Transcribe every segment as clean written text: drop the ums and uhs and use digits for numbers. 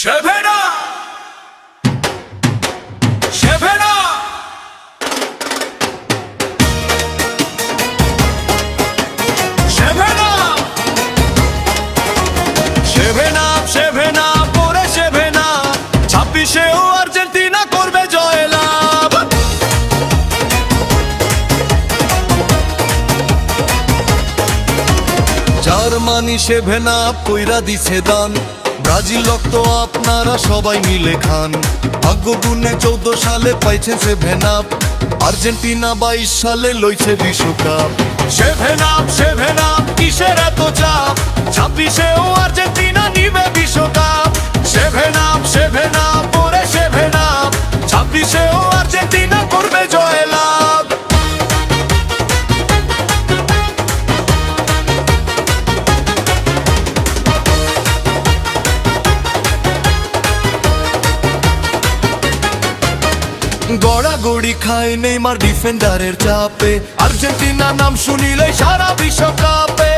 সেভেনা সেভেনা সেভেনা সেভেনা সেভেনা পরে সেভেনা 26-এও আর্জেন্টিনা করবে জয়লাভ। জার্মানি সেভেনা কইরা দিছে দান, ব্রাজিল রক্ত আপনারা সবাই মিলে খান। ভাগ্য গুণে 14 সালে পাইছে সেভেনাপ, আর্জেন্টিনা 22 সালে লইছে বিশ্বকাপ। সেভেনাপ সেভেনাপ কিসের এত চাপ, 26-এও আর্জেন্টিনা নিবে বিশ্বকাপ। সেভেনাপ সেভেনাপ পরে সেভেনাপ, 26-এও আর্জেন্টিনা করবে জয়লাভ। গড়াগড়ি খায় নেইমার ডিফেন্ডারের চাপে, আর্জেন্টিনা নাম শুনিলে সারা বিশ্বকাপে।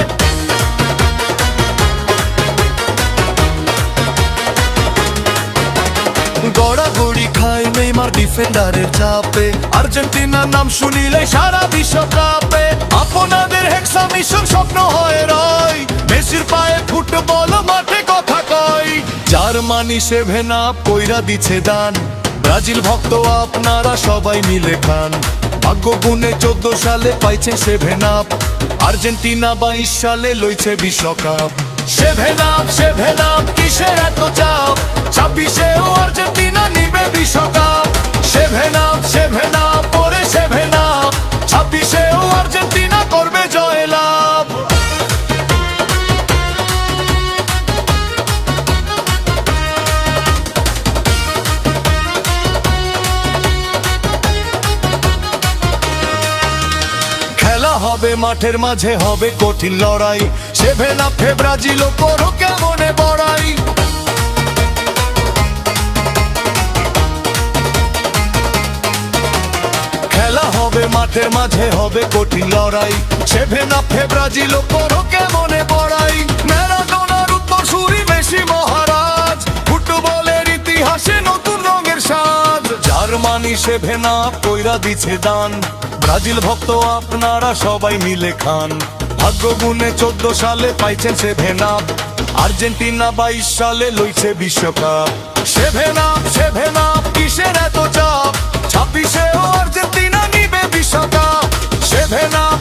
গড়াগড়ি খায় নেইমার ডিফেন্ডারের চাপে, আর্জেন্টিনা নাম শুনিলে সারা বিশ্বকাপে। আপনাদের হেক্সা মিশন স্বপ্ন হয় রয়, মেসির পায়ে ফুটবল মাঠে কথা কয়। জার্মানি সেভেনাপ কইরা দিছে দান, ব্রাজিল ভক্ত আপনারা সবাই মিলে খান। ভাগ্য গুণে 14 সালে পাইছে সেভেনাপ, আর্জেন্টিনা 22 সালে লইছে বিশ্বকাপ। সেভেনাপ সেভেনাপ কিসের এত চাপ, 26-এও আর্জেন্টিনা নিবে বিশ্বকাপ। সেভেনাপ সেভেনাপ পরে সেভেনাপ, 26-এও আর্জেন্টিনা করবে জয়লাভ। হবে মাঠের মাঝে হবে কঠিন লড়াই, সেভেনাপে ব্রাজিল করো কেমনে বড়াই। খেলা হবে মাঠের মাঝে হবে কঠিন লড়াই, সেভেনাপে ব্রাজিল করো কেমনে বড়াই। ম্যারাডোনার উত্তরসূরি মেসি মহারাজ, ফুটবলের ইতিহাসে নতুন রঙের সাজ। জার্মানি সেভেনাপ কইরা দিছে দান, ব্রাজিল ভক্ত আপনারা সবাই মিলে খান। ভাগ্য গুণে 14 সালে পাইছেন সেভেনাপ, আর্জেন্টিনা 22 সালে লইছে বিশ্বকাপ। সেভেনাপ সেভেনাপ কিসের এত চাপ, 26-এও আর্জেন্টিনা নিবে বিশ্বকাপ। সেভেনাপ